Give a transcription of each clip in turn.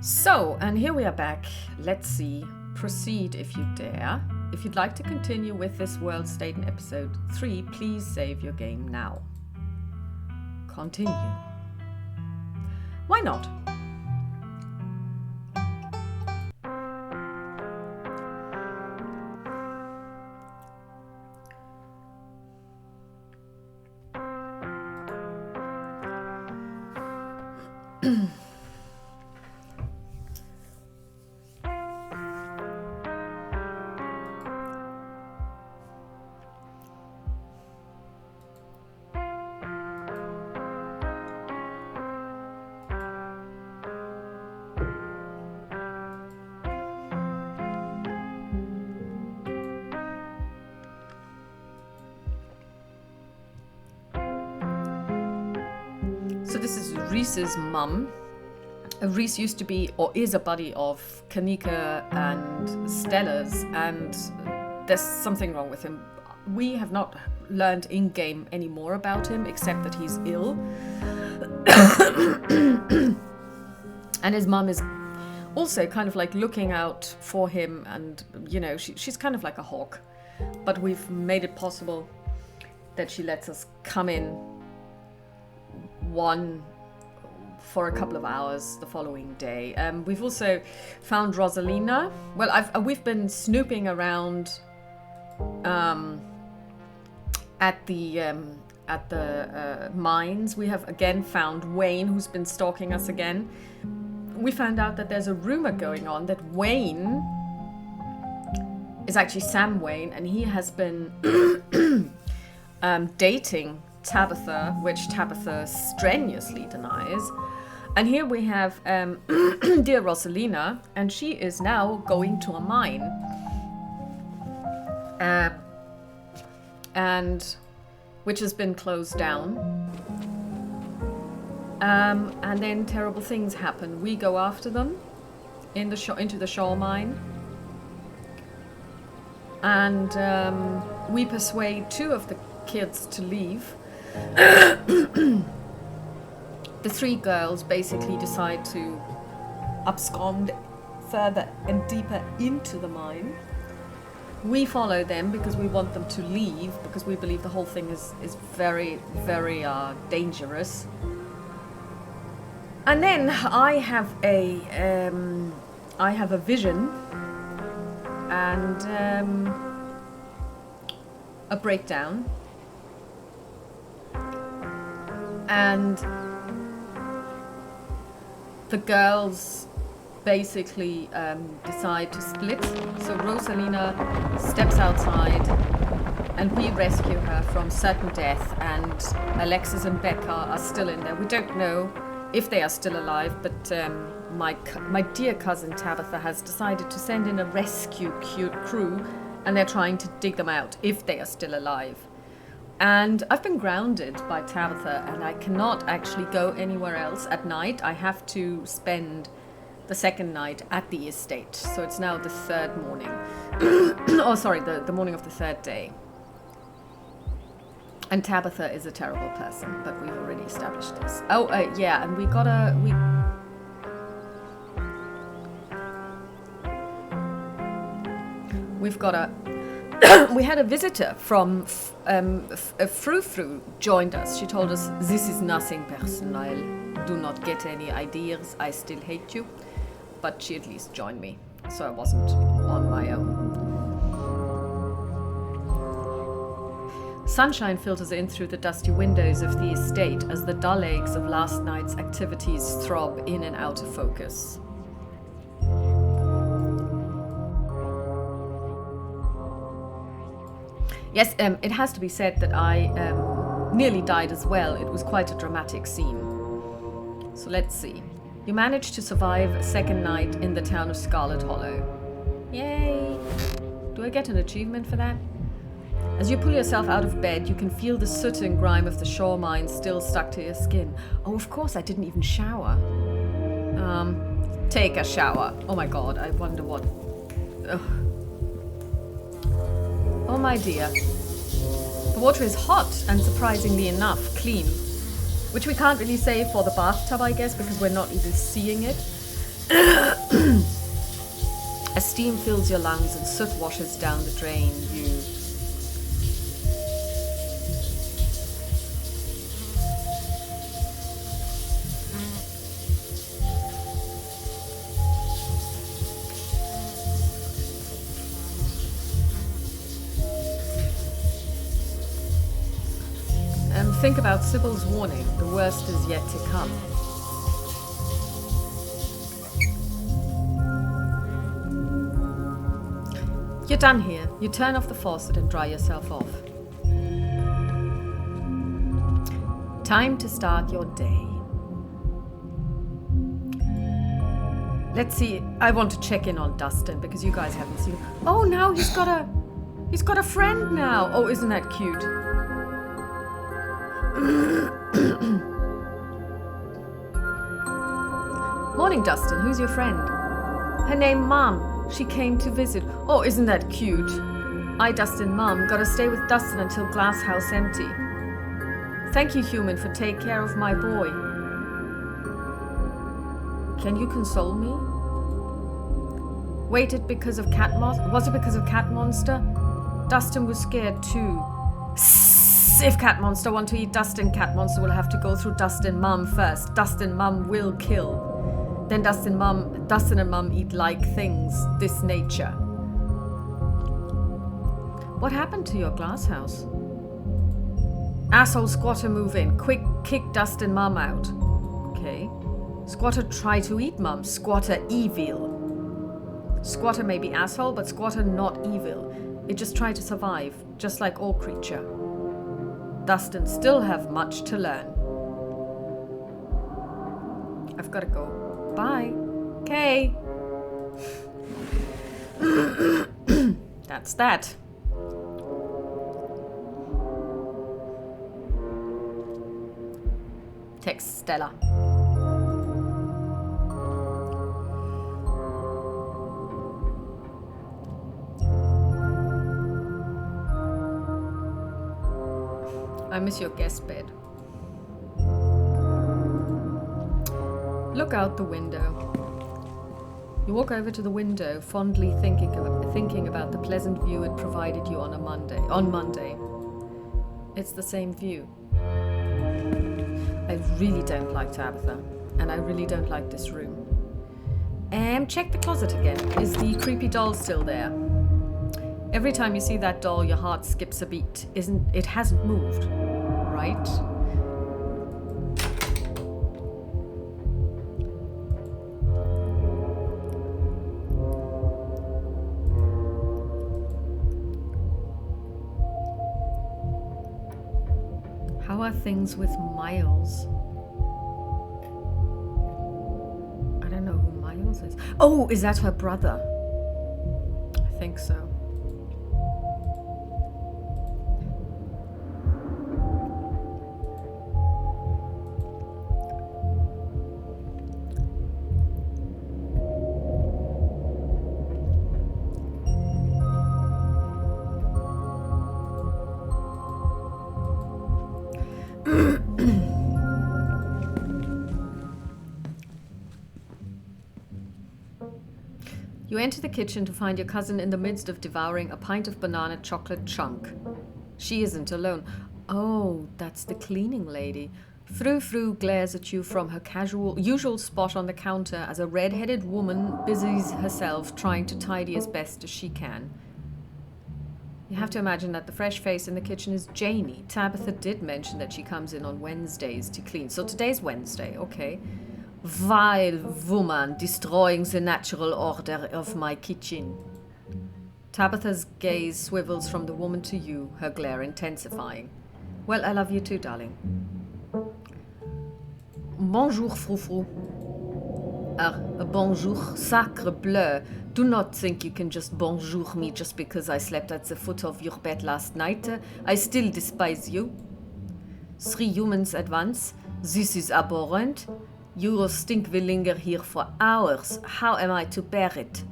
So, and here we are back. Let's see. Proceed if you dare. If you'd like to continue with this world state in episode 3, please save your game now. Continue. Why not? So this is Reese's mum. Reese used to be, or is, a buddy of Kanika and Stella's, and there's something wrong with him. We have not learned in-game any more about him, except that he's ill. And his mum is also kind of like looking out for him, and, you know, she's kind of like a hawk. But we've made it possible that she lets us come in for a couple of hours the following day. We've also found Rosalina. Well, we've been snooping around at the mines. We have again found Wayne, who's been stalking us again. We found out that there's a rumor going on that Wayne is actually Sam Wayne, and he has been dating Tabitha, which Tabitha strenuously denies. And here we have dear Rosalina, and she is now going to a mine. And which has been closed down. And then terrible things happen. We go after them into the Shaw mine. And we persuade 2 of the kids to leave. The 3 girls basically decide to abscond further and deeper into the mine. We follow them because we want them to leave, because we believe the whole thing is very, very dangerous. And then I have a vision and a breakdown. And the girls basically decide to split. So Rosalina steps outside and we rescue her from certain death, and Alexis and Becca are still in there. We don't know if they are still alive, but my dear cousin Tabitha has decided to send in a rescue crew, and they're trying to dig them out if they are still alive. And I've been grounded by Tabitha, and I cannot actually go anywhere else at night. I have to spend the second night at the estate. So it's now the 3rd morning. Oh, sorry, the morning of the 3rd day. And Tabitha is a terrible person, but we've already established this. Oh, yeah, and we had a visitor from Frou joined us. She told us, "This is nothing personal. Do not get any ideas. I still hate you." But she at least joined me, so I wasn't on my own. Sunshine filters in through the dusty windows of the estate as the dull eggs of last night's activities throb in and out of focus. Yes, it has to be said that I nearly died as well. It was quite a dramatic scene. So let's see. You managed to survive a second night in the town of Scarlet Hollow. Yay! Do I get an achievement for that? As you pull yourself out of bed, you can feel the soot and grime of the shore mine still stuck to your skin. Oh, of course, I didn't even shower. Take a shower. Oh my god, I wonder what... Ugh. Oh my dear. The water is hot and, surprisingly enough, clean. Which we can't really say for the bathtub, I guess, because we're not even seeing it. As steam fills your lungs and soot washes down the drain, you think about Sybil's warning. The worst is yet to come. You're done here. You turn off the faucet and dry yourself off. Time to start your day. Let's see. I want to check in on Dustin because you guys haven't seen him. Oh, now he's got a friend now. Oh, isn't that cute? Morning, Dustin. Who's your friend? Her name Mom. She came to visit. Oh, isn't that cute? I, Dustin, Mom, gotta stay with Dustin until glass house empty. Thank you, human, for take care of my boy. Can you console me? Waited because of cat monster? Was it because of cat monster? Dustin was scared too. If Cat Monster want to eat Dustin, Cat Monster will have to go through Dustin Mum first. Dustin Mum will kill. Then Dustin and Mum eat like things, this nature. What happened to your glass house? Asshole squatter move in. Quick, kick Dustin Mum out. Okay. Squatter try to eat Mum. Squatter evil. Squatter may be asshole, but squatter not evil. It just try to survive, just like all creature. Dustin still have much to learn. I've got to go. Bye. Okay. That's that. Text Stella. I miss your guest bed. Look out the window. You walk over to the window, fondly thinking about the pleasant view it provided you on Monday. It's the same view. I really don't like Tabitha, and I really don't like this room. Check the closet again. Is the creepy doll still there? Every time you see that doll, your heart skips a beat. It hasn't moved, right? How are things with Miles? I don't know who Miles is. Oh, is that her brother? I think so. You enter the kitchen to find your cousin in the midst of devouring a pint of banana chocolate chunk. She isn't alone. Oh, that's the cleaning lady. Frou glares at you from her usual spot on the counter as a red-headed woman busies herself trying to tidy as best as she can. You have to imagine that the fresh face in the kitchen is Janie. Tabitha did mention that she comes in on Wednesdays to clean. So today's Wednesday, okay. Vile woman destroying the natural order of my kitchen. Tabitha's gaze swivels from the woman to you, her glare intensifying. Well, I love you too, darling. Bonjour, Frou. Bonjour, sacre bleu. Do not think you can just bonjour me just because I slept at the foot of your bed last night. I still despise you. 3 humans at once. This is abhorrent. Your stink will linger here for hours. How am I to bear it?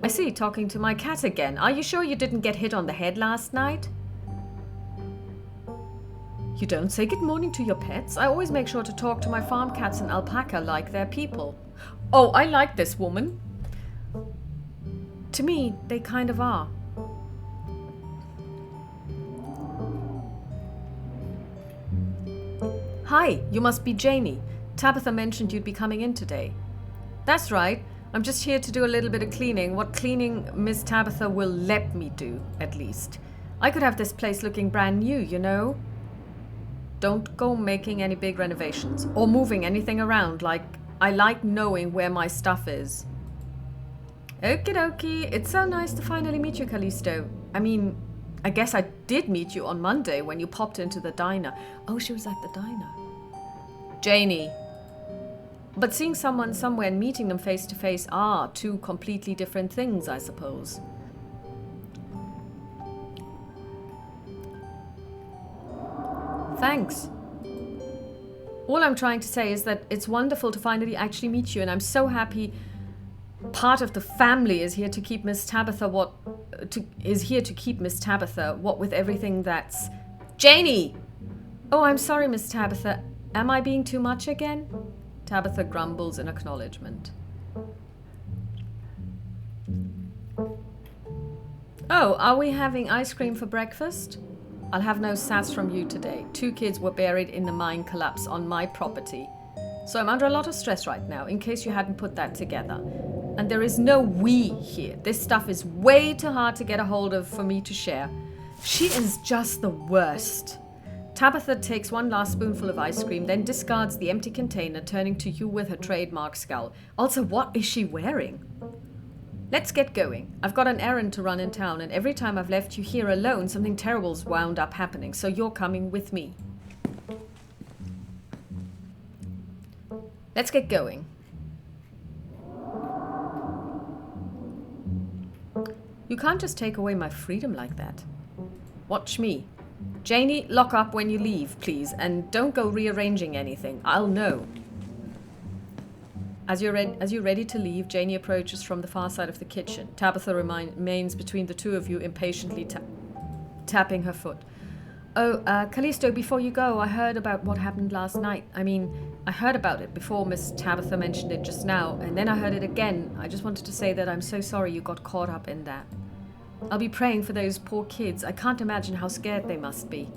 I see, talking to my cat again. Are you sure you didn't get hit on the head last night? You don't say good morning to your pets? I always make sure to talk to my farm cats and alpaca like they're people. Oh, I like this woman. To me, they kind of are. Hi, you must be Janie. Tabitha mentioned you'd be coming in today. That's right. I'm just here to do a little bit of cleaning. What cleaning Miss Tabitha will let me do, at least. I could have this place looking brand new, you know? Don't go making any big renovations or moving anything around. I like knowing where my stuff is. Okie dokie. It's so nice to finally meet you, Callisto. I mean, I guess I did meet you on Monday when you popped into the diner. Oh, she was at the diner. Janie. But seeing someone somewhere and meeting them face to face are two completely different things, I suppose. Thanks. All I'm trying to say is that it's wonderful to finally actually meet you, and I'm so happy part of the family is here to keep Miss Tabitha what with everything that's... Janie! Oh, I'm sorry, Miss Tabitha. Am I being too much again? Tabitha grumbles in acknowledgement. Oh, are we having ice cream for breakfast? I'll have no sass from you today. 2 kids were buried in the mine collapse on my property. So I'm under a lot of stress right now, in case you hadn't put that together. And there is no we here. This stuff is way too hard to get a hold of for me to share. She is just the worst. Tabitha takes one last spoonful of ice cream, then discards the empty container, turning to you with her trademark scowl. Also, what is she wearing? Let's get going. I've got an errand to run in town, and every time I've left you here alone, something terrible's wound up happening, so you're coming with me. Let's get going. You can't just take away my freedom like that. Watch me. Janie, lock up when you leave, please, and don't go rearranging anything. I'll know. As you're ready to leave, Janie approaches from the far side of the kitchen. Tabitha remains between the two of you, impatiently tapping her foot. Oh, Callisto, before you go, I heard about what happened last night. I mean, I heard about it before Miss Tabitha mentioned it just now, and then I heard it again. I just wanted to say that I'm so sorry you got caught up in that. I'll be praying for those poor kids. I can't imagine how scared they must be.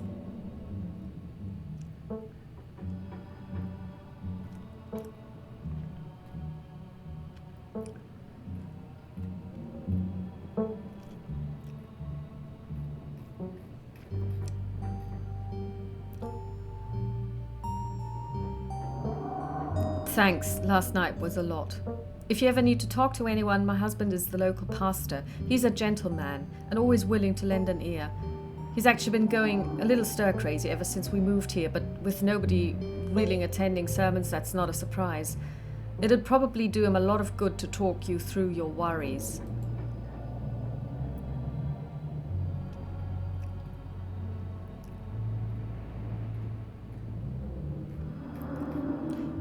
Thanks, last night was a lot. If you ever need to talk to anyone, my husband is the local pastor. He's a gentleman and always willing to lend an ear. He's actually been going a little stir-crazy ever since we moved here, but with nobody really attending sermons, that's not a surprise. It'd probably do him a lot of good to talk you through your worries.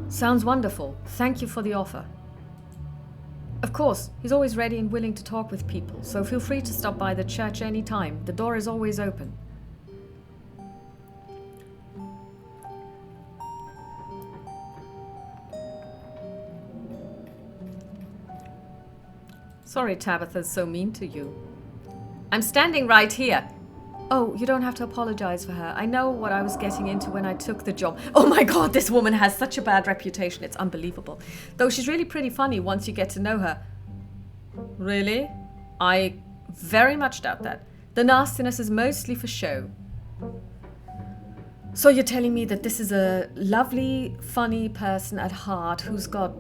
Sounds wonderful. Thank you for the offer. Of course, he's always ready and willing to talk with people, so feel free to stop by the church any time. The door is always open. Sorry Tabitha's so mean to you. I'm standing right here. Oh, you don't have to apologize for her. I know what I was getting into when I took the job. Oh my god, this woman has such a bad reputation. It's unbelievable. Though she's really pretty funny once you get to know her. Really? I very much doubt that. The nastiness is mostly for show. So you're telling me that this is a lovely, funny person at heart who's got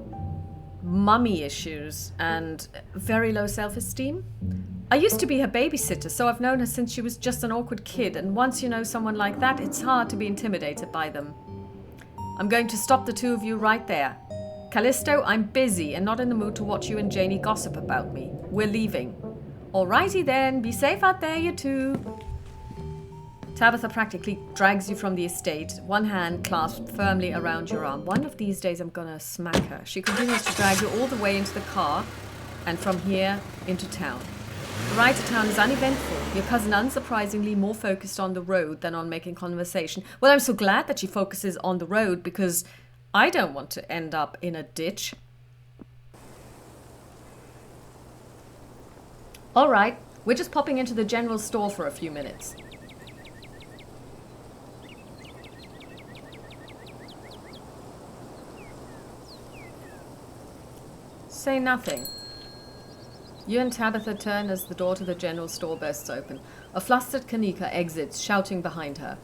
mummy issues and very low self-esteem? I used to be her babysitter, so I've known her since she was just an awkward kid, and once you know someone like that, it's hard to be intimidated by them. I'm going to stop the two of you right there. Callisto, I'm busy and not in the mood to watch you and Janie gossip about me. We're leaving. Alrighty then, be safe out there, you two. Tabitha practically drags you from the estate, one hand clasped firmly around your arm. One of these days I'm gonna smack her. She continues to drag you all the way into the car, and from here into town. The ride to town is uneventful. Your cousin unsurprisingly more focused on the road than on making conversation. Well, I'm so glad that she focuses on the road because I don't want to end up in a ditch. All right, we're just popping into the general store for a few minutes. Say nothing. You and Tabitha turn as the door to the general store bursts open. A flustered Kanika exits, shouting behind her.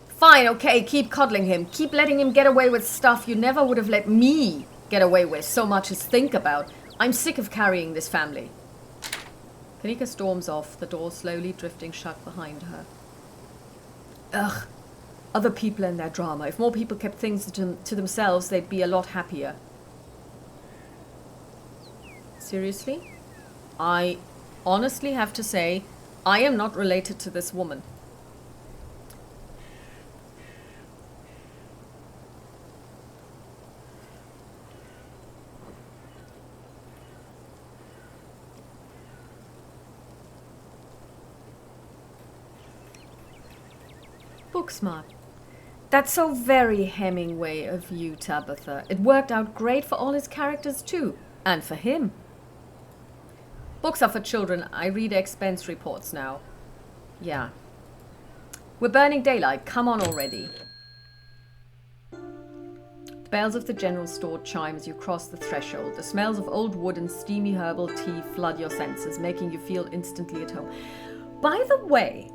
Fine, okay, keep coddling him. Keep letting him get away with stuff you never would have let me get away with so much as think about. I'm sick of carrying this family. Kanika storms off, the door slowly drifting shut behind her. Ugh. Other people and their drama. If more people kept things to themselves, they'd be a lot happier. Seriously? I honestly have to say, I am not related to this woman. Booksmart. That's so very Hemingway of you, Tabitha. It worked out great for all his characters too, and for him. Books are for children. I read expense reports now. Yeah. We're burning daylight. Come on already. The bells of the general store chime as you cross the threshold. The smells of old wood and steamy herbal tea flood your senses, making you feel instantly at home. By the way,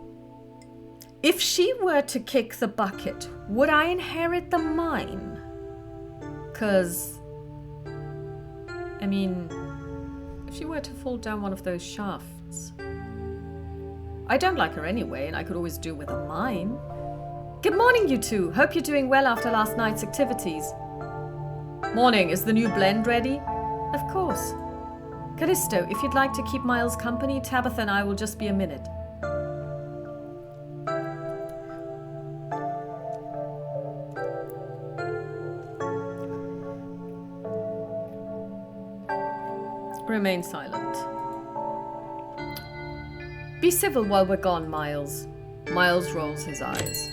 if she were to kick the bucket, would I inherit the mine? 'Cause, I mean, if she were to fall down one of those shafts. I don't like her anyway, and I could always do with a mine. Good morning, you two. Hope you're doing well after last night's activities. Morning. Is the new blend ready? Of course. Callisto, if you'd like to keep Miles company, Tabitha and I will just be a minute. Remain silent. Be civil while we're gone, Miles. Miles rolls his eyes.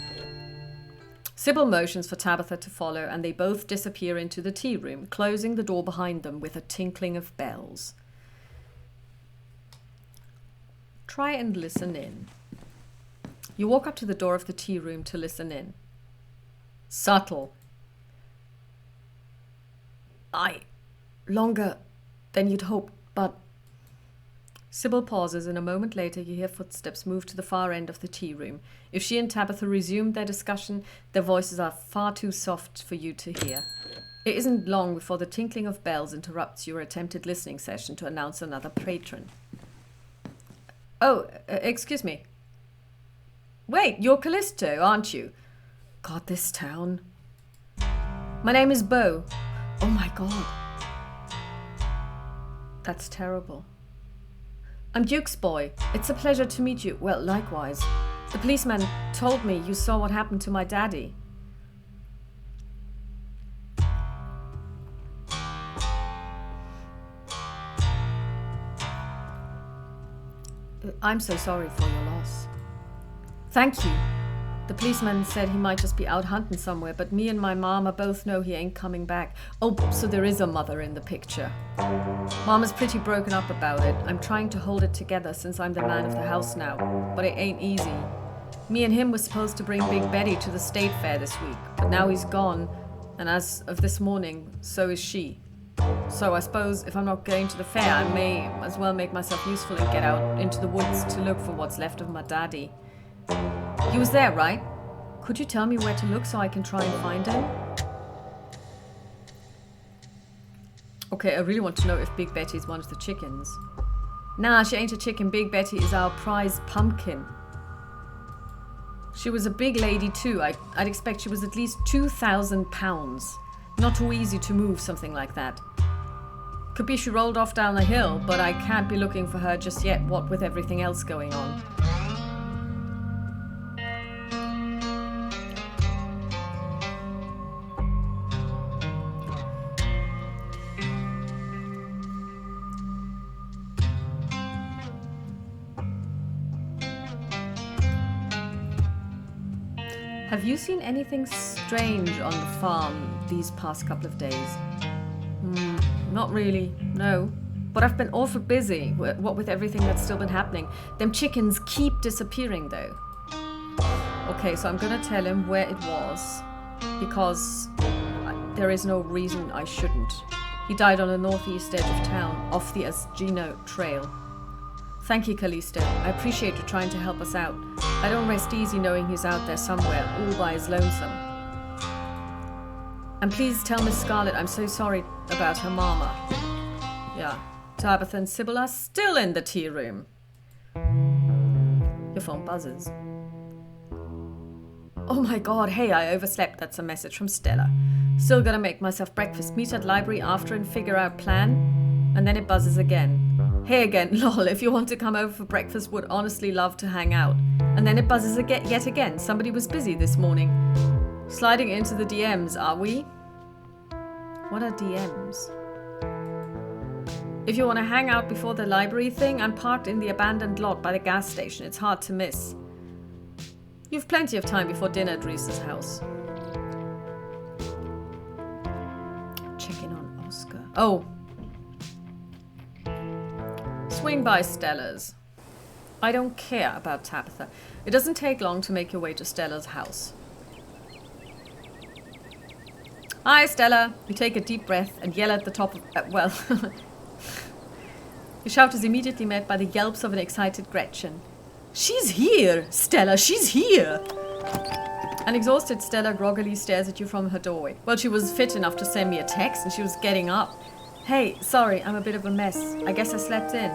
Sybil motions for Tabitha to follow, and they both disappear into the tea room, closing the door behind them with a tinkling of bells. Try and listen in. You walk up to the door of the tea room to listen in. Subtle. Longer than you'd hoped, but... Sybil pauses, and a moment later you hear footsteps move to the far end of the tea room. If she and Tabitha resumed their discussion, their voices are far too soft for you to hear. It isn't long before the tinkling of bells interrupts your attempted listening session to announce another patron. Oh, excuse me. Wait, you're Callisto, aren't you? God, this town. My name is Beau. Oh my god. That's terrible. I'm Duke's boy. It's a pleasure to meet you. Well, likewise. The policeman told me you saw what happened to my daddy. I'm so sorry for your loss. Thank you. The policeman said he might just be out hunting somewhere, but me and my mama both know he ain't coming back. Oh, so there is a mother in the picture. Mama's pretty broken up about it. I'm trying to hold it together since I'm the man of the house now, but it ain't easy. Me and him were supposed to bring Big Betty to the state fair this week, but now he's gone, and as of this morning, so is she. So I suppose if I'm not going to the fair, I may as well make myself useful and get out into the woods to look for what's left of my daddy. He was there, right? Could you tell me where to look so I can try and find him? Okay, I really want to know if Big Betty's one of the chickens. Nah, she ain't a chicken. Big Betty is our prized pumpkin. She was a big lady too. I'd expect she was at least 2,000 pounds. Not too easy to move something like that. Could be she rolled off down the hill, but I can't be looking for her just yet, what with everything else going on. Have you seen anything strange on the farm these past couple of days? Not really, no. But I've been awful busy, what with everything that's still been happening. Them chickens keep disappearing, though. Okay, so I'm gonna tell him where it was, because there is no reason I shouldn't. He died on the northeast edge of town, off the Asgino Trail. Thank you, Callisto. I appreciate you trying to help us out. I don't rest easy knowing he's out there somewhere, all by his lonesome. And please tell Miss Scarlet I'm so sorry about her mama. Yeah, Tabitha and Sybil are still in the tea room. Your phone buzzes. Oh my god, hey, I overslept. That's a message from Stella. Still gonna make myself breakfast, meet at library after and figure out plan. And then it buzzes again. Hey again, lol, if you want to come over for breakfast, would honestly love to hang out. And then it buzzes again, yet again. Somebody was busy this morning. Sliding into the DMs, are we? What are DMs? If you want to hang out before the library thing, I'm parked in the abandoned lot by the gas station. It's hard to miss. You've plenty of time before dinner at Reese's house. Check in on Oscar. Oh. Swing by Stella's. I don't care about Tabitha. It doesn't take long to make your way to Stella's house. Hi, Stella. You take a deep breath and yell at the top of... well... Your shout is immediately met by the yelps of an excited Gretchen. She's here! Stella, she's here! An exhausted Stella groggily stares at you from her doorway. Well, she was fit enough to send me a text and she was getting up. Hey, sorry, I'm a bit of a mess. I guess I slept in.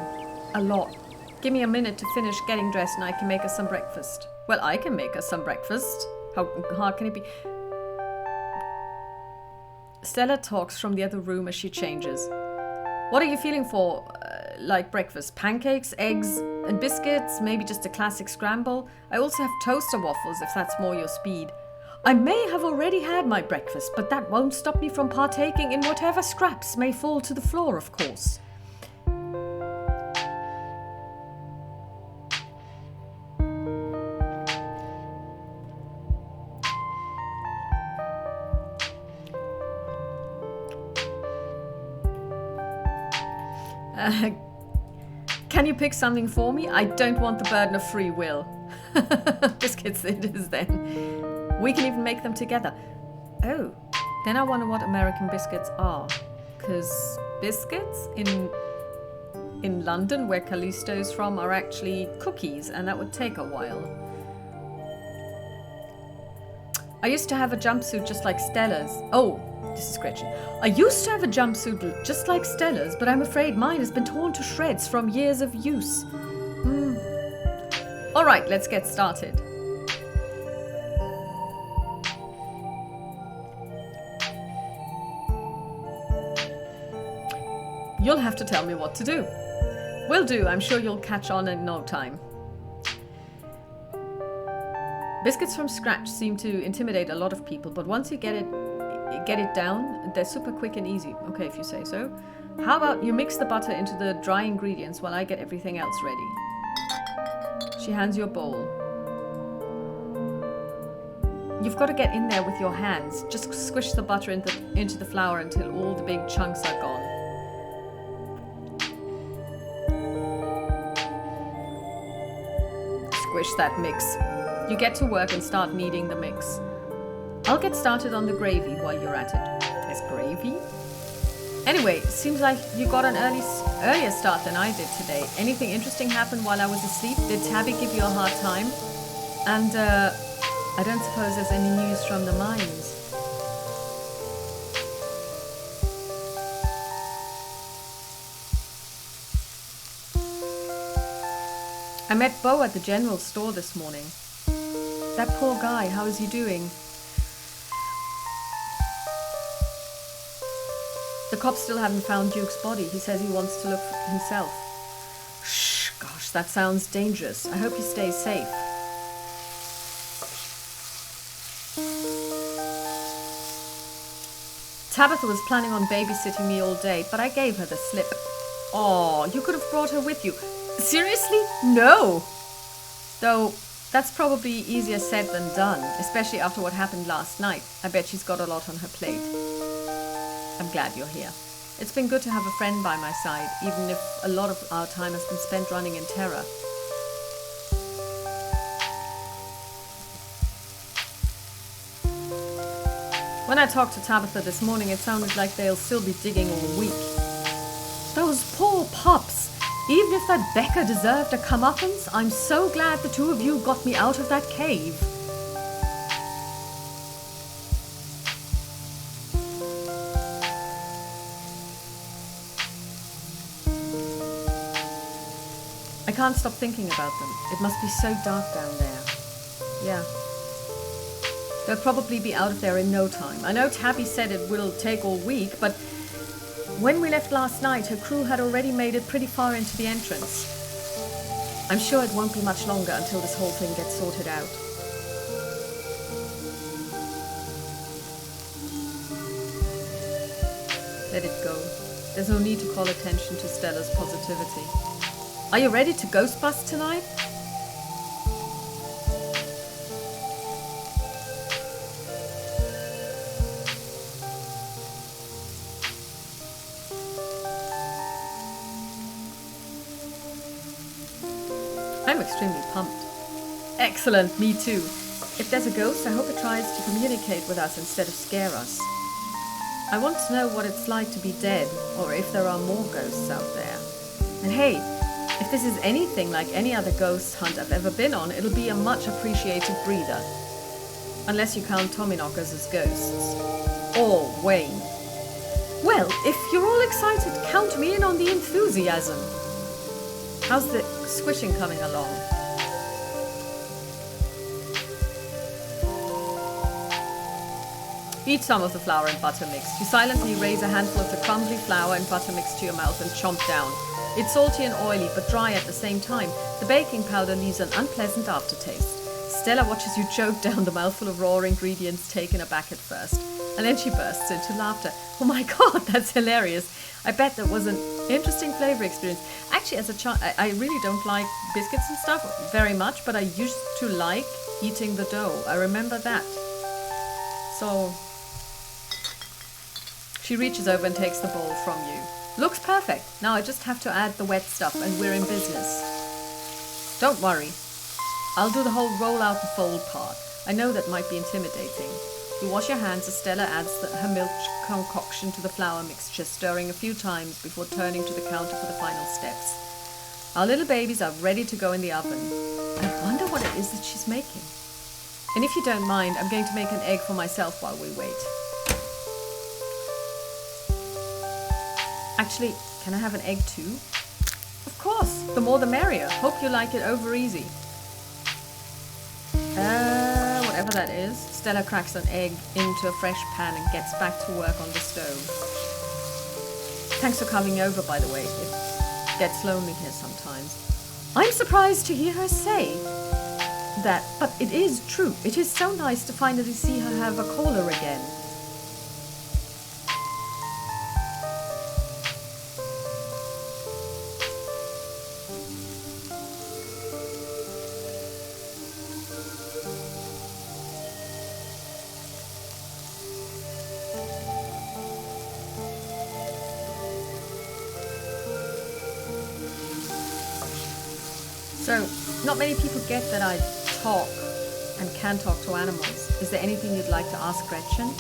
A lot. Give me a minute to finish getting dressed and I can make us some breakfast. Well, I can make us some breakfast. How hard can it be? Stella talks from the other room as she changes. What are you feeling for, like breakfast? Pancakes, eggs, and biscuits? Maybe just a classic scramble? I also have toaster waffles if that's more your speed. I may have already had my breakfast, but that won't stop me from partaking in whatever scraps may fall to the floor, of course. Can you pick something for me? I don't want the burden of free will. Biscuits it is then. We can even make them together. Oh, then I wonder what American biscuits are. Because biscuits in London, where Callisto's from, are actually cookies, and that would take a while. I used to have a jumpsuit just like Stella's. Oh, this is Gretchen. I used to have a jumpsuit just like Stella's, but I'm afraid mine has been torn to shreds from years of use. All right, let's get started. You'll have to tell me what to do. Will do. I'm sure you'll catch on in no time. Biscuits from scratch seem to intimidate a lot of people, but once you get it down, they're super quick and easy. Okay, if you say so. How about you mix the butter into the dry ingredients while I get everything else ready? She hands you a bowl. You've got to get in there with your hands. Just squish the butter into the flour until all the big chunks are gone. Squish that mix. You get to work and start kneading the mix. I'll get started on the gravy while you're at it. There's gravy? Anyway, seems like you got an earlier start than I did today. Anything interesting happen while I was asleep? Did Tabby give you a hard time? And, I don't suppose there's any news from the mines. I met Bo at the general store this morning. That poor guy, how is he doing? The cops still haven't found Duke's body. He says he wants to look for himself. Shh, gosh, that sounds dangerous. I hope he stays safe. Tabitha was planning on babysitting me all day, but I gave her the slip. Oh, you could have brought her with you. Seriously? No! Though, that's probably easier said than done, especially after what happened last night. I bet she's got a lot on her plate. I'm glad you're here. It's been good to have a friend by my side, even if a lot of our time has been spent running in terror. When I talked to Tabitha this morning, it sounded like they'll still be digging all week. Those poor pups! Even if that Becca deserved a comeuppance, I'm so glad the two of you got me out of that cave. I can't stop thinking about them. It must be so dark down there. Yeah. They'll probably be out of there in no time. I know Tabby said it will take all week, but when we left last night, her crew had already made it pretty far into the entrance. I'm sure it won't be much longer until this whole thing gets sorted out. Let it go. There's no need to call attention to Stella's positivity. Are you ready to ghost bust tonight? I'm extremely pumped. Excellent, me too. If there's a ghost, I hope it tries to communicate with us instead of scare us. I want to know what it's like to be dead, or if there are more ghosts out there. And hey, if this is anything like any other ghost hunt I've ever been on, it'll be a much appreciated breather. Unless you count Tommyknockers as ghosts. Or Wayne. Well, if you're all excited, count me in on the enthusiasm. How's the squishing coming along? Eat some of the flour and butter mix. You silently raise a handful of the crumbly flour and butter mix to your mouth and chomp down. It's salty and oily, but dry at the same time. The baking powder leaves an unpleasant aftertaste. Stella watches you choke down the mouthful of raw ingredients, taken aback at first. And then she bursts into laughter. Oh my god, that's hilarious. I bet that was an interesting flavor experience. Actually, as a child, I really don't like biscuits and stuff very much, but I used to like eating the dough. I remember that. So she reaches over and takes the bowl from you. Looks perfect. Now I just have to add the wet stuff and we're in business. Don't worry. I'll do the whole roll out and fold part. I know that might be intimidating. You wash your hands as Stella adds her milk concoction to the flour mixture, stirring a few times before turning to the counter for the final steps. Our little babies are ready to go in the oven. I wonder what it is that she's making. And if you don't mind, I'm going to make an egg for myself while we wait. Actually, can I have an egg too? Of course, the more the merrier. Hope you like it over easy. Whatever that is. Stella cracks an egg into a fresh pan and gets back to work on the stove. Thanks for coming over, by the way. It gets lonely here sometimes. I'm surprised to hear her say that, but it is true. It is so nice to finally see her have a caller again. So, not many people get that I talk and can talk to animals. Is there anything you'd like to ask Gretchen?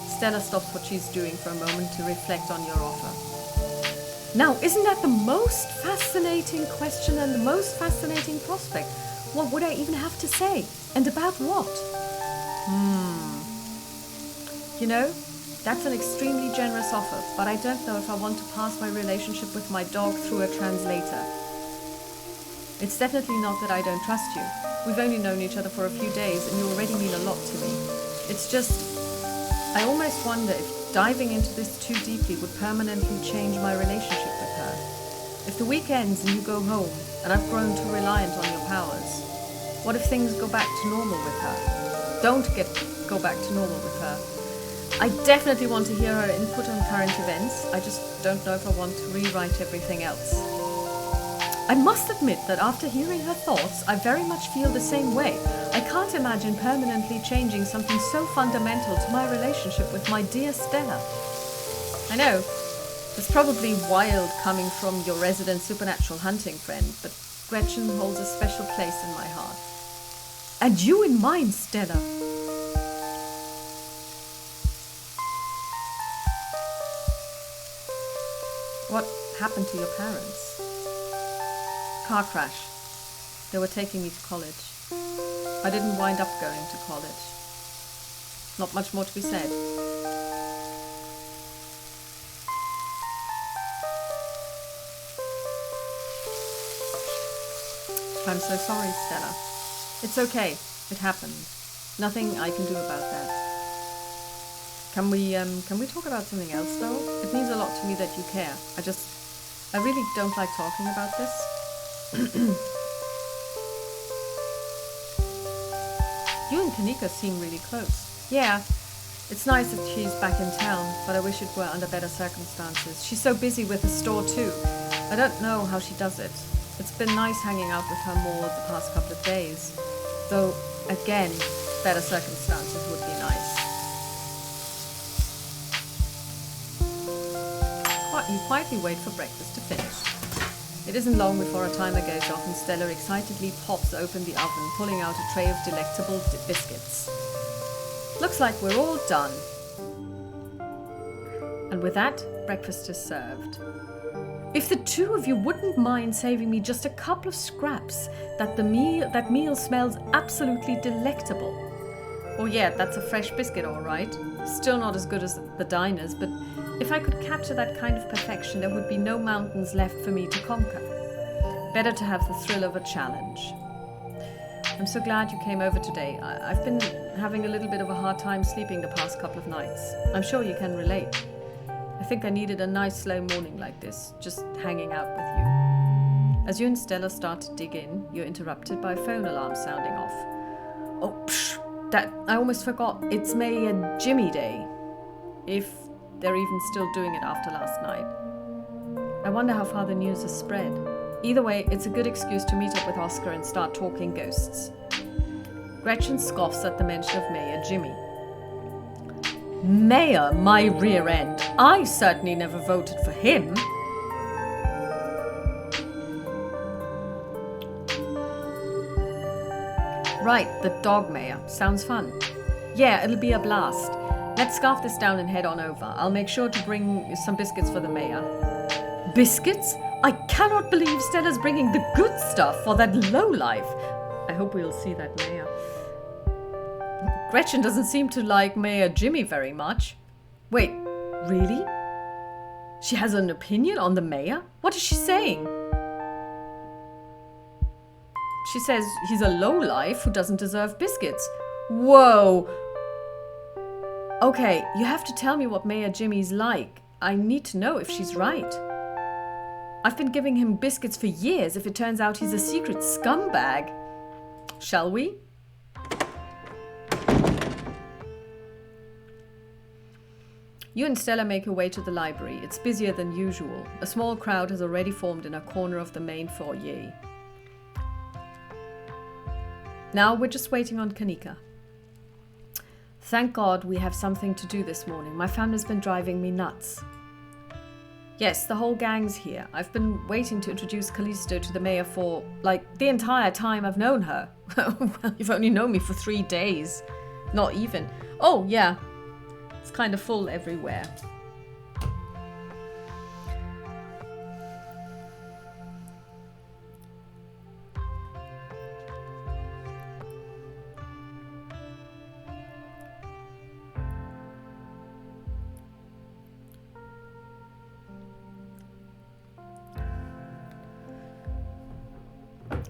Stella stops what she's doing for a moment to reflect on your offer. Now, isn't that the most fascinating question and the most fascinating prospect? What would I even have to say? And about what? You know, that's an extremely generous offer, but I don't know if I want to pass my relationship with my dog through a translator. It's definitely not that I don't trust you. We've only known each other for a few days and you already mean a lot to me. It's just, I almost wonder if diving into this too deeply would permanently change my relationship with her. If the week ends and you go home and I've grown too reliant on your powers, what if things go back to normal with her? Don't go back to normal with her. I definitely want to hear her input on current events. I just don't know if I want to rewrite everything else. I must admit that after hearing her thoughts, I very much feel the same way. I can't imagine permanently changing something so fundamental to my relationship with my dear Stella. I know, It's probably wild coming from your resident supernatural hunting friend, but Gretchen holds a special place in my heart. And you in mine, Stella. What happened to your parents? Car crash. They were taking me to college. I didn't wind up going to college. Not much more to be said. I'm so sorry, Stella. It's okay. It happened. Nothing I can do about that. Can we talk about something else, though? It means a lot to me that you care. I really don't like talking about this. You and Kanika seem really close. Yeah, it's nice that she's back in town, but I wish it were under better circumstances. She's so busy with the store too. I don't know how she does it. It's been nice hanging out with her more the past couple of days. Though, again, better circumstances would be nice. You quietly wait for breakfast to finish. It isn't long before a timer goes off and Stella excitedly pops open the oven, pulling out a tray of delectable biscuits. Looks like we're all done. And with that, breakfast is served. If the two of you wouldn't mind saving me just a couple of scraps, that meal smells absolutely delectable. Oh yeah, that's a fresh biscuit, all right. Still not as good as the diners, but if I could capture that kind of perfection, there would be no mountains left for me to conquer. Better to have the thrill of a challenge. I'm so glad you came over today. I've been having a little bit of a hard time sleeping the past couple of nights. I'm sure you can relate. I think I needed a nice slow morning like this, just hanging out with you. As you and Stella start to dig in, you're interrupted by a phone alarm sounding off. Oh, psh, I almost forgot. It's May and Jimmy Day. If they're even still doing it after last night. I wonder how far the news has spread. Either way, it's a good excuse to meet up with Oscar and start talking ghosts. Gretchen scoffs at the mention of Mayor Jimmy. Mayor, my rear end. I certainly never voted for him. Right, the dog mayor. Sounds fun. Yeah, it'll be a blast. Let's scarf this down and head on over. I'll make sure to bring some biscuits for the mayor. Biscuits? I cannot believe Stella's bringing the good stuff for that lowlife. I hope we'll see that mayor. Gretchen doesn't seem to like Mayor Jimmy very much. Wait, really? She has an opinion on the mayor? What is she saying? She says he's a lowlife who doesn't deserve biscuits. Whoa! Okay, you have to tell me what Mayor Jimmy's like. I need to know if she's right. I've been giving him biscuits for years if it turns out he's a secret scumbag. Shall we? You and Stella make your way to the library. It's busier than usual. A small crowd has already formed in a corner of the main foyer. Now we're just waiting on Kanika. Thank God we have something to do this morning. My family's been driving me nuts. Yes, the whole gang's here. I've been waiting to introduce Callisto to the mayor for, like, the entire time I've known her. Well, you've only known me for 3 days. Not even. Oh, yeah. It's kind of full everywhere.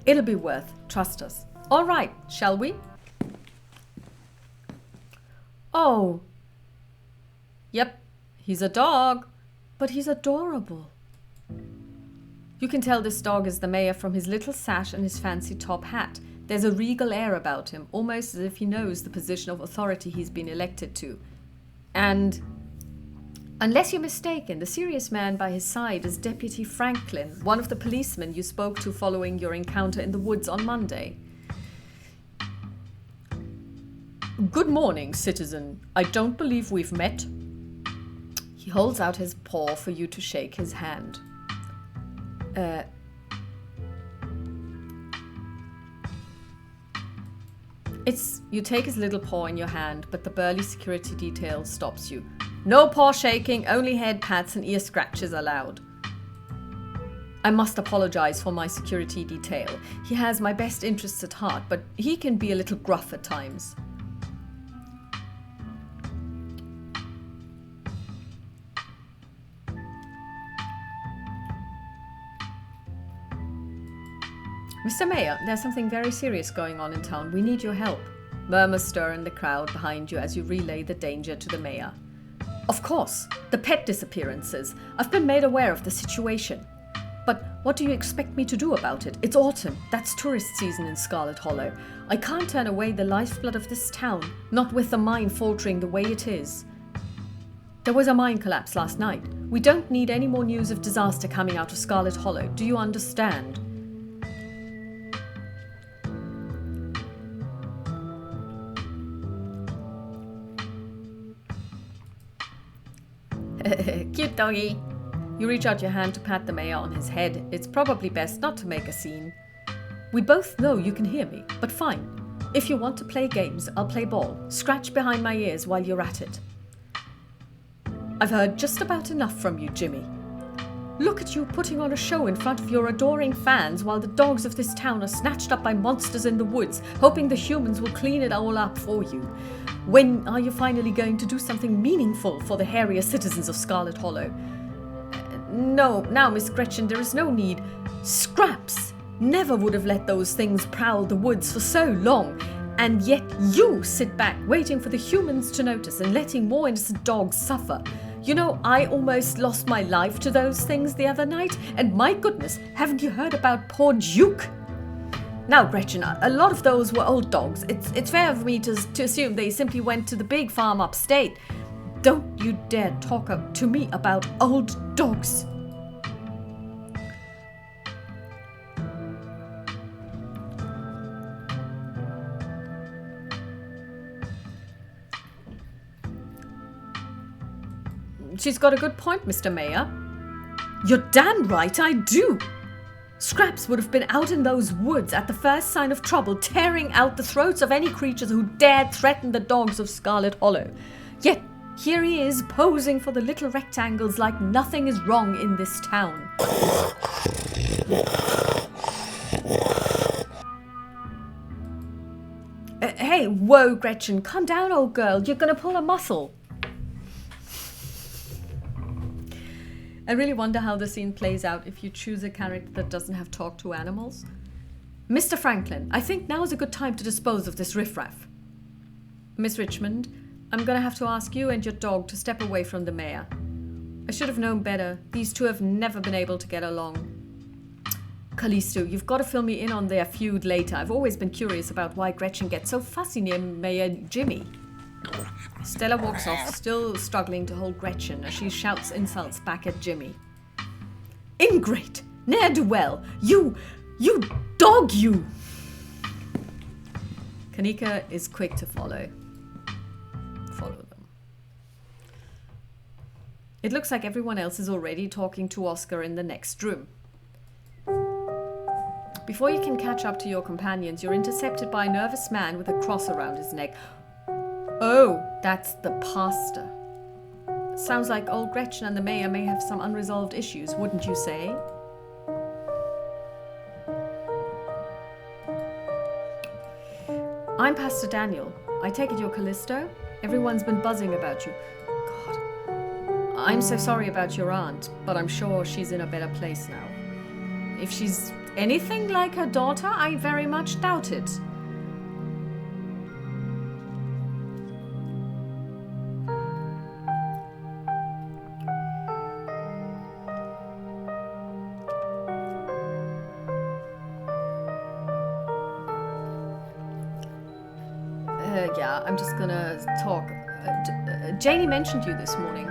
It'll be worth. Trust us. All right, shall we? Oh. Yep, he's a dog, but he's adorable. You can tell this dog is the mayor from his little sash and his fancy top hat. There's a regal air about him, almost as if he knows the position of authority he's been elected to. And unless you're mistaken, the serious man by his side is Deputy Franklin, one of the policemen you spoke to following your encounter in the woods on Monday. Good morning, citizen. I don't believe we've met. He holds out his paw for you to shake his hand. You take his little paw in your hand, but the burly security detail stops you. No paw shaking, only head pats and ear scratches allowed. I must apologize for my security detail. He has my best interests at heart, but he can be a little gruff at times. Mr. Mayor, there's something very serious going on in town. We need your help. Murmurs stir in the crowd behind you as you relay the danger to the mayor. Of course, the pet disappearances. I've been made aware of the situation. But what do you expect me to do about it? It's autumn. That's tourist season in Scarlet Hollow. I can't turn away the lifeblood of this town, not with the mine faltering the way it is. There was a mine collapse last night. We don't need any more news of disaster coming out of Scarlet Hollow. Do you understand? Cute doggy. You reach out your hand to pat the mayor on his head. It's probably best not to make a scene. We both know you can hear me, but fine. If you want to play games, I'll play ball. Scratch behind my ears while you're at it. I've heard just about enough from you, Jimmy. Look at you putting on a show in front of your adoring fans while the dogs of this town are snatched up by monsters in the woods, hoping the humans will clean it all up for you. When are you finally going to do something meaningful for the hairier citizens of Scarlet Hollow? No, now, Miss Gretchen, there is no need. Scraps never would have let those things prowl the woods for so long. And yet you sit back waiting for the humans to notice and letting more innocent dogs suffer. You know, I almost lost my life to those things the other night. And my goodness, haven't you heard about poor Duke? Now, Gretchen, a lot of those were old dogs. It's fair for me to assume they simply went to the big farm upstate. Don't you dare talk to me about old dogs. She's got a good point, Mr. Mayor. You're damn right I do. Scraps would have been out in those woods at the first sign of trouble, tearing out the throats of any creatures who dared threaten the dogs of Scarlet Hollow. Yet here he is, posing for the little rectangles like nothing is wrong in this town. Hey, whoa, Gretchen, calm down, old girl. You're going to pull a muscle. I really wonder how the scene plays out if you choose a character that doesn't have talk to animals. Mr. Franklin, I think now is a good time to dispose of this riffraff. Miss Richmond, I'm going to have to ask you and your dog to step away from the mayor. I should have known better. These two have never been able to get along. Callisto, you've got to fill me in on their feud later. I've always been curious about why Gretchen gets so fussy near Mayor Jimmy. Stella walks off, still struggling to hold Gretchen as she shouts insults back at Jimmy. Ingrate! Ne'er-do-well! You dog, you! Kanika is quick to follow them. It looks like everyone else is already talking to Oscar in the next room. Before you can catch up to your companions, you're intercepted by a nervous man with a cross around his neck. Oh, that's the pastor. Sounds like old Gretchen and the mayor may have some unresolved issues, wouldn't you say? I'm Pastor Daniel. I take it you're Callisto? Everyone's been buzzing about you. God. I'm so sorry about your aunt, but I'm sure she's in a better place now. If she's anything like her daughter, I very much doubt it. Yeah, I'm just gonna talk. Janie mentioned you this morning.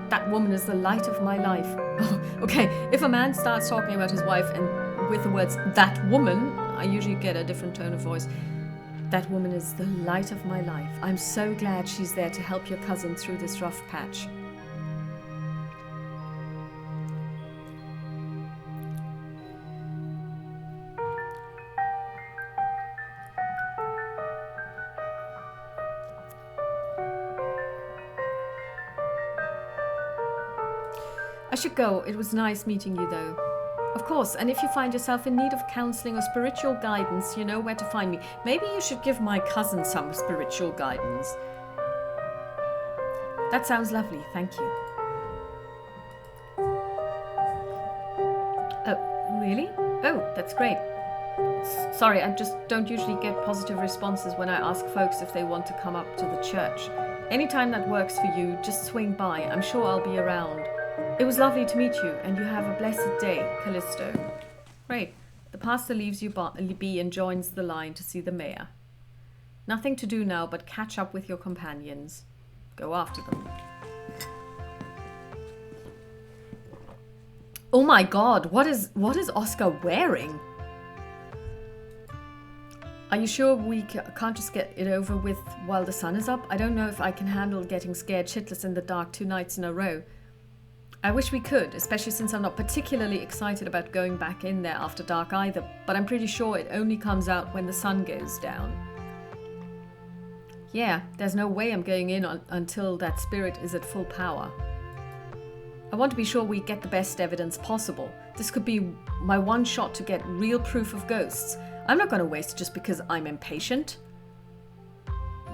That woman is the light of my life. Oh, okay, if a man starts talking about his wife and with the words, that woman, I usually get a different tone of voice. That woman is the light of my life. I'm so glad she's there to help your cousin through this rough patch. I should go. It was nice meeting you, though. Of course, and if you find yourself in need of counseling or spiritual guidance, you know where to find me. Maybe you should give my cousin some spiritual guidance. That sounds lovely, thank you. Oh, really? Oh, that's great. Sorry, I just don't usually get positive responses when I ask folks if they want to come up to the church. Anytime that works for you, just swing by. I'm sure I'll be around. It was lovely to meet you, and you have a blessed day, Callisto. Great. The pastor leaves you be and joins the line to see the mayor. Nothing to do now but catch up with your companions. Go after them. Oh my god, what is Oscar wearing? Are you sure we can't just get it over with while the sun is up? I don't know if I can handle getting scared shitless in the dark 2 nights in a row. I wish we could, especially since I'm not particularly excited about going back in there after dark either, but I'm pretty sure it only comes out when the sun goes down. Yeah, there's no way I'm going in until that spirit is at full power. I want to be sure we get the best evidence possible. This could be my one shot to get real proof of ghosts. I'm not going to waste it just because I'm impatient.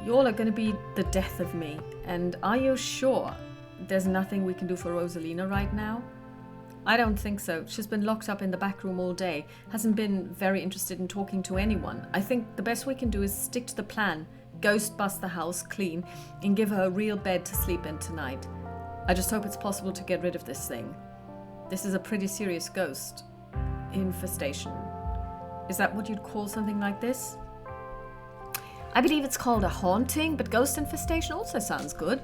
You all are going to be the death of me, and are you sure there's nothing we can do for Rosalina right now? I don't think so. She's been locked up in the back room all day. Hasn't been very interested in talking to anyone. I think the best we can do is stick to the plan. Ghost bust the house clean and give her a real bed to sleep in tonight. I just hope it's possible to get rid of this thing. This is a pretty serious ghost infestation. Is that what you'd call something like this? I believe it's called a haunting, but ghost infestation also sounds good.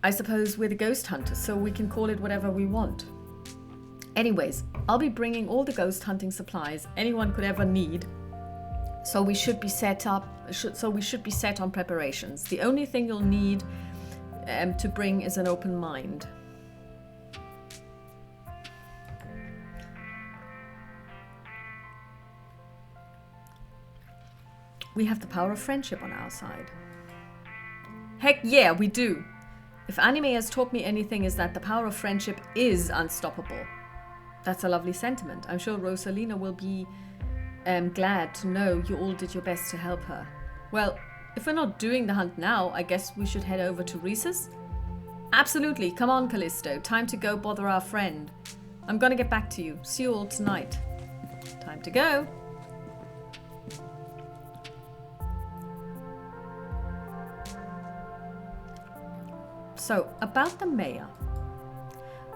I suppose we're the ghost hunters, so we can call it whatever we want. Anyways, I'll be bringing all the ghost hunting supplies anyone could ever need. So we should be set on preparations. The only thing you'll need to bring is an open mind. We have the power of friendship on our side. Heck yeah, we do. If anime has taught me anything, is that the power of friendship is unstoppable. That's a lovely sentiment. I'm sure Rosalina will be glad to know you all did your best to help her. Well, if we're not doing the hunt now, I guess we should head over to Reese's? Absolutely. Come on, Callisto. Time to go bother our friend. I'm gonna get back to you. See you all tonight. Time to go. So, about the mayor.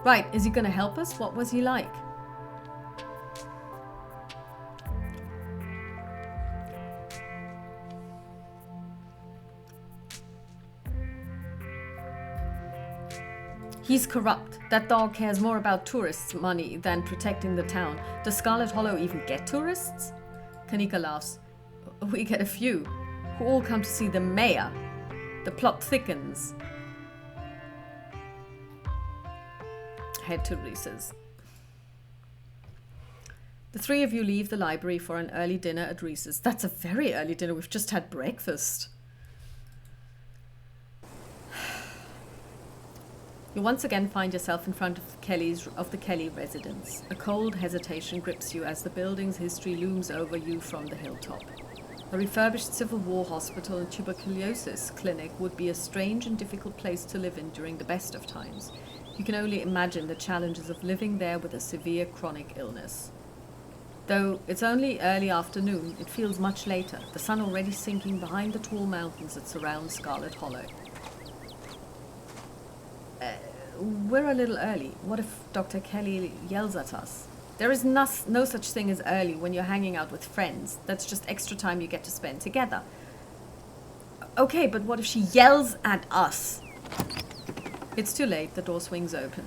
Right, is he going to help us? What was he like? He's corrupt. That dog cares more about tourists' money than protecting the town. Does Scarlet Hollow even get tourists? Kanika laughs. We get a few, who all come to see the mayor. The plot thickens. Head to Reese's. The 3 of you leave the library for an early dinner at Reese's. That's a very early dinner. We've just had breakfast. You once again find yourself in front of the Kelly residence. A cold hesitation grips you as the building's history looms over you from the hilltop. A refurbished Civil War hospital and tuberculosis clinic would be a strange and difficult place to live in during the best of times. You can only imagine the challenges of living there with a severe chronic illness. Though it's only early afternoon, it feels much later, the sun already sinking behind the tall mountains that surround Scarlet Hollow. We're a little early. What if Dr. Kelly yells at us? There is no such thing as early when you're hanging out with friends. That's just extra time you get to spend together. Okay, but what if she yells at us? It's too late. The door swings open.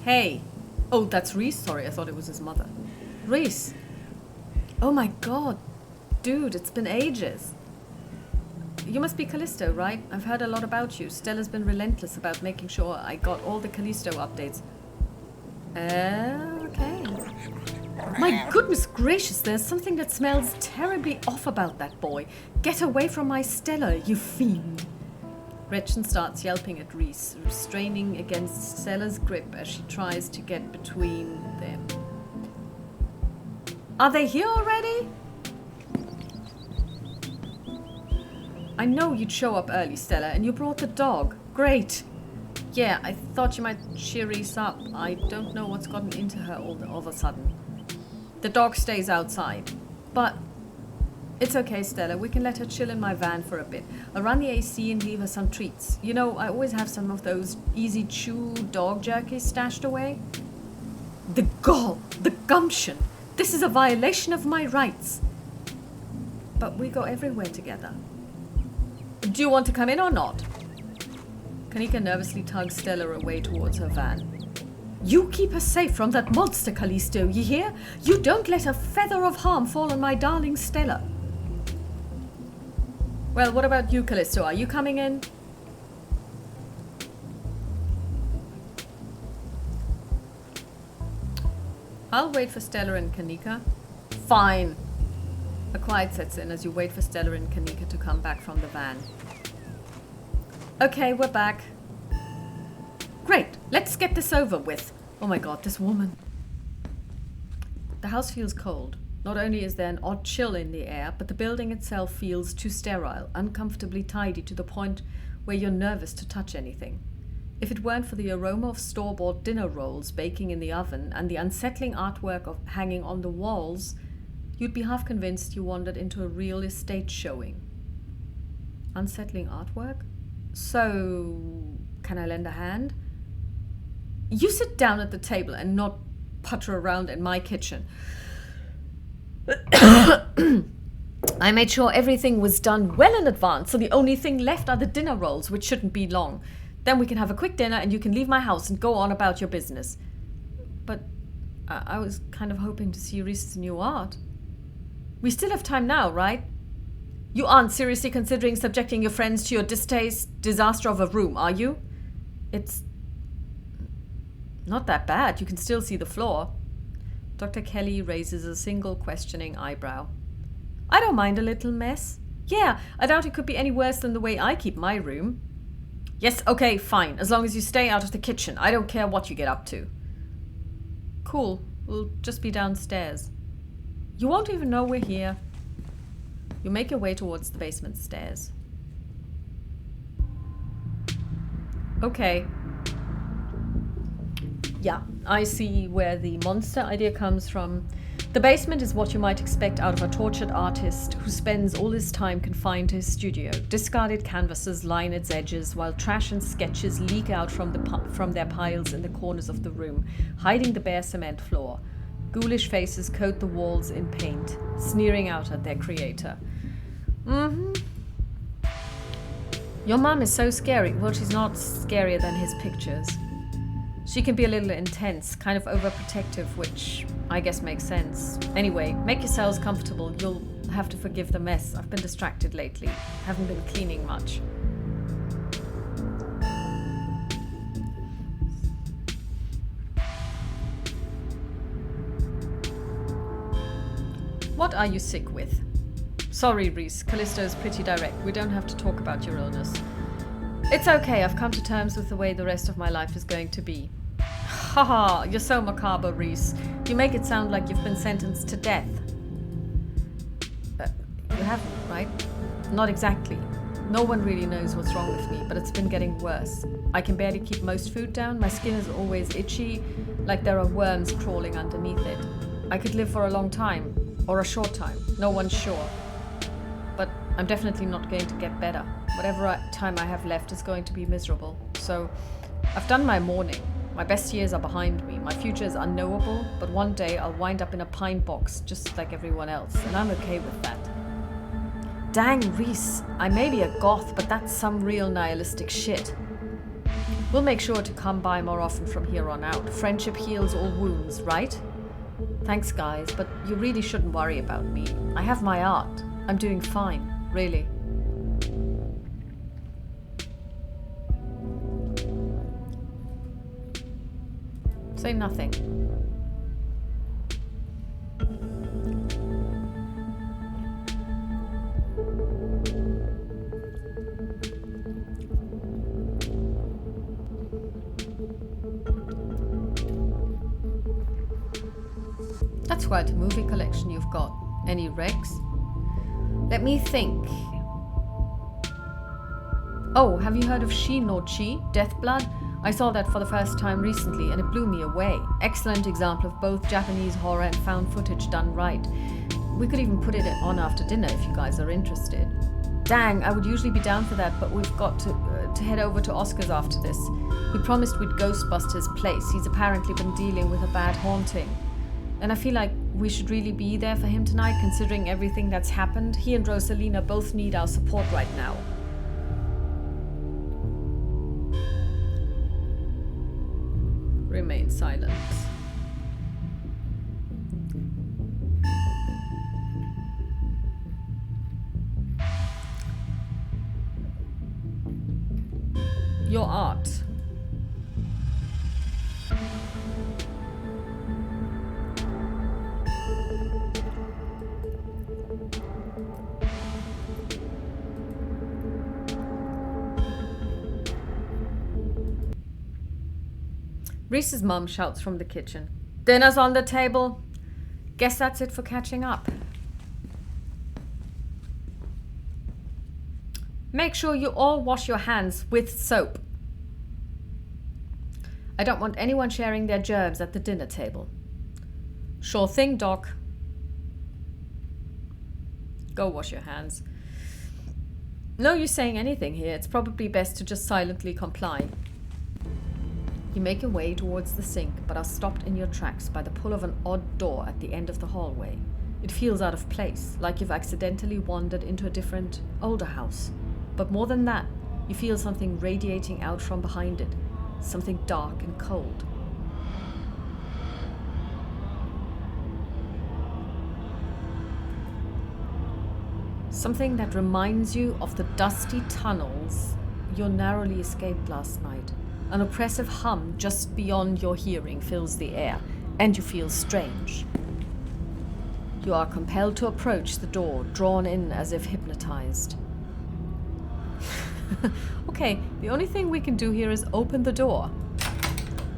Hey. Oh, that's Reese. Sorry, I thought it was his mother. Reese. Oh my god. Dude, it's been ages. You must be Callisto, right? I've heard a lot about you. Stella's been relentless about making sure I got all the Callisto updates. Okay. My goodness gracious, there's something that smells terribly off about that boy. Get away from my Stella, you fiend. Gretchen starts yelping at Reese, straining against Stella's grip as she tries to get between them. Are they here already? I know you'd show up early, Stella, and you brought the dog. Great. Yeah, I thought you might cheer Reese up. I don't know what's gotten into her all of a sudden. The dog stays outside. But it's okay, Stella. We can let her chill in my van for a bit. I'll run the AC and leave her some treats. You know, I always have some of those easy chew dog jerky stashed away. The gall, the gumption. This is a violation of my rights. But we go everywhere together. Do you want to come in or not? Kanika nervously tugs Stella away towards her van. You keep her safe from that monster, Callisto, you hear? You don't let a feather of harm fall on my darling Stella. Well, what about you, Callisto? Are you coming in? I'll wait for Stella and Kanika. Fine. A quiet sets in as you wait for Stella and Kanika to come back from the van. Okay, we're back. Great, let's get this over with. Oh my god, this woman. The house feels cold. Not only is there an odd chill in the air, but the building itself feels too sterile, uncomfortably tidy to the point where you're nervous to touch anything. If it weren't for the aroma of store-bought dinner rolls baking in the oven and the unsettling artwork of hanging on the walls, you'd be half convinced you wandered into a real estate showing. Unsettling artwork? So, can I lend a hand? You sit down at the table and not putter around in my kitchen. I made sure everything was done well in advance, so the only thing left are the dinner rolls, which shouldn't be long. Then we can have a quick dinner and you can leave my house and go on about your business. But I was kind of hoping to see Reese's new art. We still have time now, right? You aren't seriously considering subjecting your friends to your disaster of a room, are you? It's not that bad. You can still see the floor. Dr. Kelly raises a single questioning eyebrow. I don't mind a little mess. Yeah, I doubt it could be any worse than the way I keep my room. Yes, okay, fine. As long as you stay out of the kitchen. I don't care what you get up to. Cool. We'll just be downstairs. You won't even know we're here. You make your way towards the basement stairs. Okay. Yeah, I see where the monster idea comes from. The basement is what you might expect out of a tortured artist who spends all his time confined to his studio. Discarded canvases line its edges, while trash and sketches leak out from their piles in the corners of the room, hiding the bare cement floor. Ghoulish faces coat the walls in paint, sneering out at their creator. Your mum is so scary. Well, she's not scarier than his pictures. She can be a little intense, kind of overprotective, which I guess makes sense. Anyway, make yourselves comfortable. You'll have to forgive the mess. I've been distracted lately. Haven't been cleaning much. What are you sick with? Sorry, Reese. Callisto's pretty direct. We don't have to talk about your illness. It's okay. I've come to terms with the way the rest of my life is going to be. Haha, you're so macabre, Reese. You make it sound like you've been sentenced to death. You haven't, right? Not exactly. No one really knows what's wrong with me, but it's been getting worse. I can barely keep most food down. My skin is always itchy, like there are worms crawling underneath it. I could live for a long time, or a short time. No one's sure. But I'm definitely not going to get better. Whatever time I have left is going to be miserable. So, I've done my mourning. My best years are behind me. My future is unknowable, but one day I'll wind up in a pine box, just like everyone else, and I'm okay with that. Dang, Reese, I may be a goth, but that's some real nihilistic shit. We'll make sure to come by more often from here on out. Friendship heals all wounds, right? Thanks, guys, but you really shouldn't worry about me. I have my art. I'm doing fine, really. Say nothing. That's quite a movie collection you've got. Any regs? Let me think. Oh, have you heard of Shi no Chi, Deathblood? I saw that for the first time recently and it blew me away. Excellent example of both Japanese horror and found footage done right. We could even put it on after dinner if you guys are interested. Dang, I would usually be down for that, but we've got to head over to Oscar's after this. We promised we'd ghostbust his place. He's apparently been dealing with a bad haunting. And I feel like we should really be there for him tonight, considering everything that's happened. He and Rosalina both need our support right now. Remain silent. Your art. Reese's mum shouts from the kitchen. Dinner's on the table. Guess that's it for catching up. Make sure you all wash your hands with soap. I don't want anyone sharing their germs at the dinner table. Sure thing, Doc. Go wash your hands. No use saying anything here. It's probably best to just silently comply. You make your way towards the sink, but are stopped in your tracks by the pull of an odd door at the end of the hallway. It feels out of place, like you've accidentally wandered into a different, older house. But more than that, you feel something radiating out from behind it, something dark and cold. Something that reminds you of the dusty tunnels you narrowly escaped last night. An oppressive hum just beyond your hearing fills the air, and you feel strange. You are compelled to approach the door, drawn in as if hypnotized. Okay, the only thing we can do here is open the door.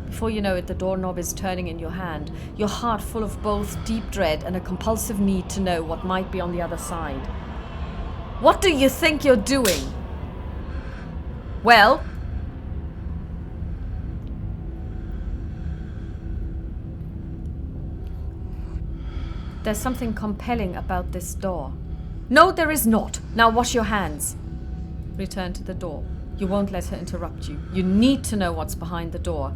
Before you know it, the doorknob is turning in your hand, your heart full of both deep dread and a compulsive need to know what might be on the other side. What do you think you're doing? Well... There's something compelling about this door. No, there is not. Now wash your hands. Return to the door. You won't let her interrupt you. You need to know what's behind the door.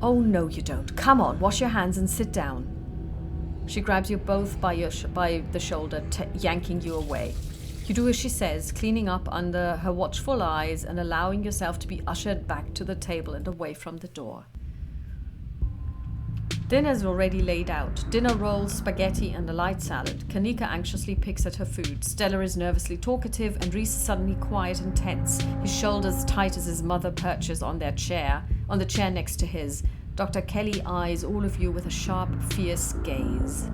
Oh, no, you don't. Come on, wash your hands and sit down. She grabs you both by the shoulder, yanking you away. You do as she says, cleaning up under her watchful eyes and allowing yourself to be ushered back to the table and away from the door. Dinner's already laid out. Dinner rolls, spaghetti, and a light salad. Kanika anxiously picks at her food. Stella is nervously talkative, and Reese is suddenly quiet and tense, his shoulders tight as his mother perches on the chair next to his. Dr. Kelly eyes all of you with a sharp, fierce gaze.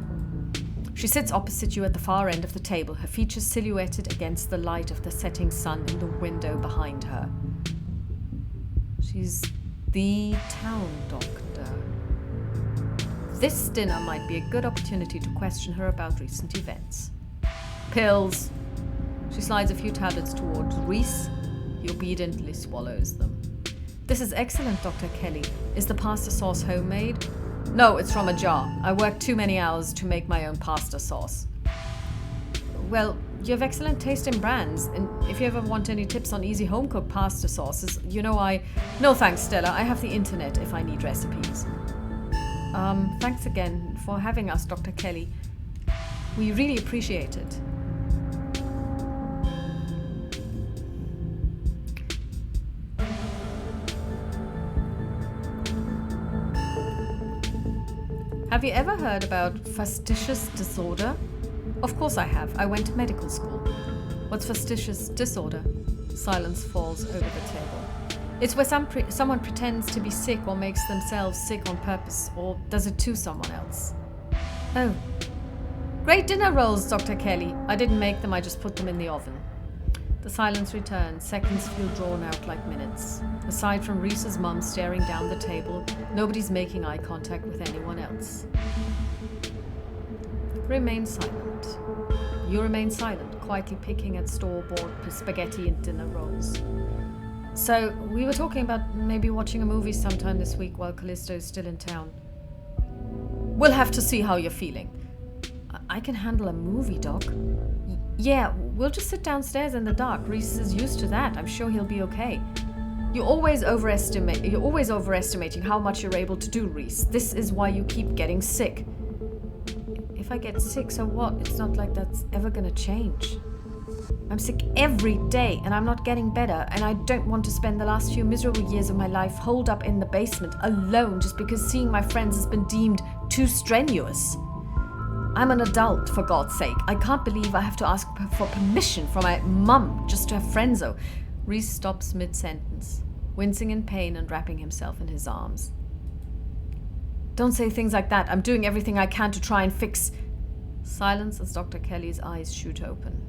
She sits opposite you at the far end of the table, her features silhouetted against the light of the setting sun in the window behind her. She's the town doctor. This dinner might be a good opportunity to question her about recent events. Pills. She slides a few tablets towards Reese. He obediently swallows them. This is excellent, Dr. Kelly. Is the pasta sauce homemade? No, it's from a jar. I worked too many hours to make my own pasta sauce. Well, you have excellent taste in brands, and if you ever want any tips on easy home-cooked pasta sauces, No thanks, Stella. I have the internet if I need recipes. Thanks again for having us, Dr. Kelly. We really appreciate it. Have you ever heard about fastidious disorder? Of course I have. I went to medical school. What's fastidious disorder? Silence falls over the table. It's where someone pretends to be sick or makes themselves sick on purpose, or does it to someone else. Oh. Great dinner rolls, Dr. Kelly. I didn't make them, I just put them in the oven. The silence returns. Seconds feel drawn out like minutes. Aside from Reese's mum staring down the table, nobody's making eye contact with anyone else. Remain silent. You remain silent, quietly picking at store-bought spaghetti and dinner rolls. So, we were talking about maybe watching a movie sometime this week while Callisto's still in town. We'll have to see how you're feeling. I can handle a movie, Doc. Yeah, we'll just sit downstairs in the dark. Reese is used to that. I'm sure he'll be okay. You're always overestimating how much you're able to do, Reese. This is why you keep getting sick. If I get sick, so what? It's not like that's ever gonna change. I'm sick every day, and I'm not getting better, and I don't want to spend the last few miserable years of my life holed up in the basement, alone, just because seeing my friends has been deemed too strenuous. I'm an adult, for God's sake. I can't believe I have to ask for permission from my mum just to have friends, though. Reese stops mid-sentence, wincing in pain and wrapping himself in his arms. Don't say things like that. I'm doing everything I can to try and fix... Silence as Dr. Kelly's eyes shoot open.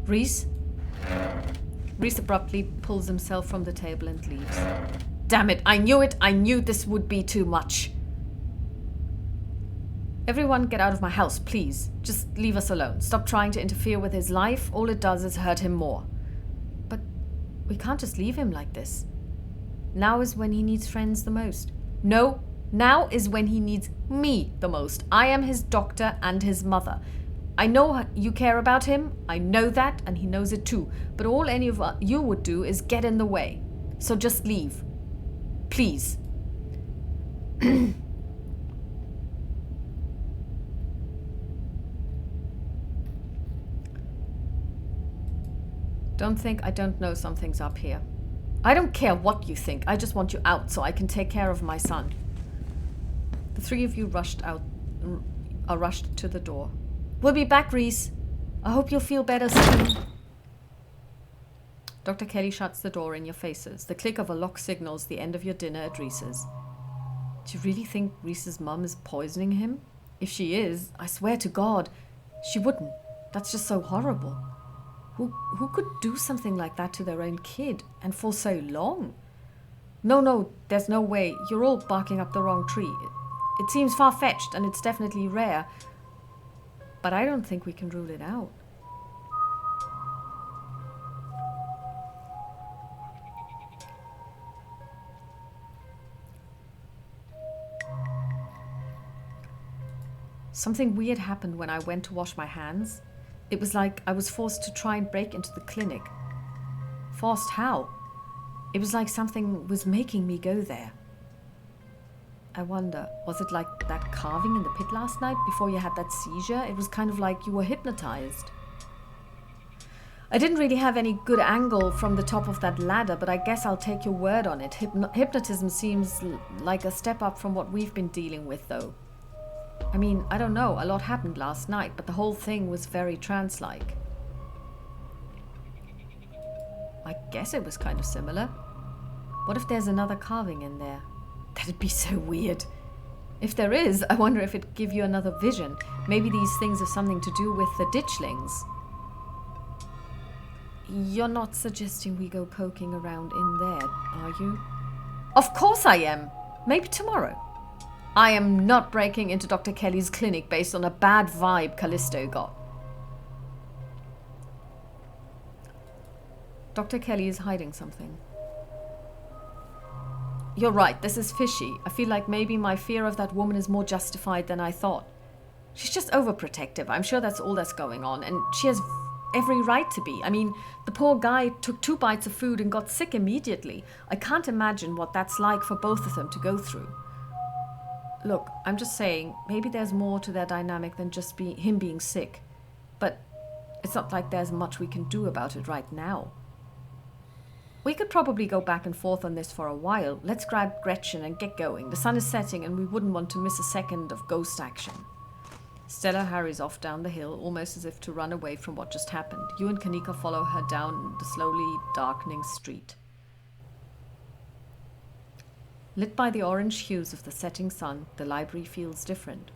Reese? Reese abruptly pulls himself from the table and leaves. Damn it, I knew it! I knew this would be too much. Everyone get out of my house, please. Just leave us alone. Stop trying to interfere with his life. All it does is hurt him more. But we can't just leave him like this. Now is when he needs friends the most. No, now is when he needs me the most. I am his doctor and his mother. I know you care about him. I know that, and he knows it too. But all any of you would do is get in the way. So just leave. Please. Don't think I don't know something's up here. I don't care what you think. I just want you out so I can take care of my son. The three of you rushed to the door. We'll be back, Reese. I hope you'll feel better soon. Dr. Kelly shuts the door in your faces. The click of a lock signals the end of your dinner at Reese's. Do you really think Reese's mum is poisoning him? If she is, I swear to God, she wouldn't. That's just so horrible. Who could do something like that to their own kid, and for so long? No, there's no way. You're all barking up the wrong tree. It seems far-fetched, and it's definitely rare. But I don't think we can rule it out. Something weird happened when I went to wash my hands. It was like I was forced to try and break into the clinic. Forced how? It was like something was making me go there. I wonder, was it like that carving in the pit last night before you had that seizure? It was kind of like you were hypnotized. I didn't really have any good angle from the top of that ladder, but I guess I'll take your word on it. Hypnotism seems like a step up from what we've been dealing with, though. I mean, I don't know, a lot happened last night, but the whole thing was very trance-like. I guess it was kind of similar. What if there's another carving in there? That'd be so weird. If there is, I wonder if it'd give you another vision. Maybe these things have something to do with the ditchlings. You're not suggesting we go poking around in there, are you? Of course I am. Maybe tomorrow. I am not breaking into Dr. Kelly's clinic based on a bad vibe Callisto got. Dr. Kelly is hiding something. You're right, this is fishy. I feel like maybe my fear of that woman is more justified than I thought. She's just overprotective. I'm sure that's all that's going on, and she has every right to be. I mean, the poor guy took 2 bites of food and got sick immediately. I can't imagine what that's like for both of them to go through. Look, I'm just saying, maybe there's more to their dynamic than just him being sick. But it's not like there's much we can do about it right now. We could probably go back and forth on this for a while. Let's grab Gretchen and get going. The sun is setting and we wouldn't want to miss a second of ghost action. Stella hurries off down the hill, almost as if to run away from what just happened. You and Kanika follow her down the slowly darkening street. Lit by the orange hues of the setting sun, the library feels different.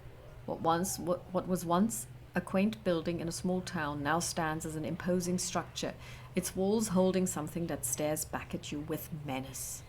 What was once a quaint building in a small town now stands as an imposing structure, its walls holding something that stares back at you with menace.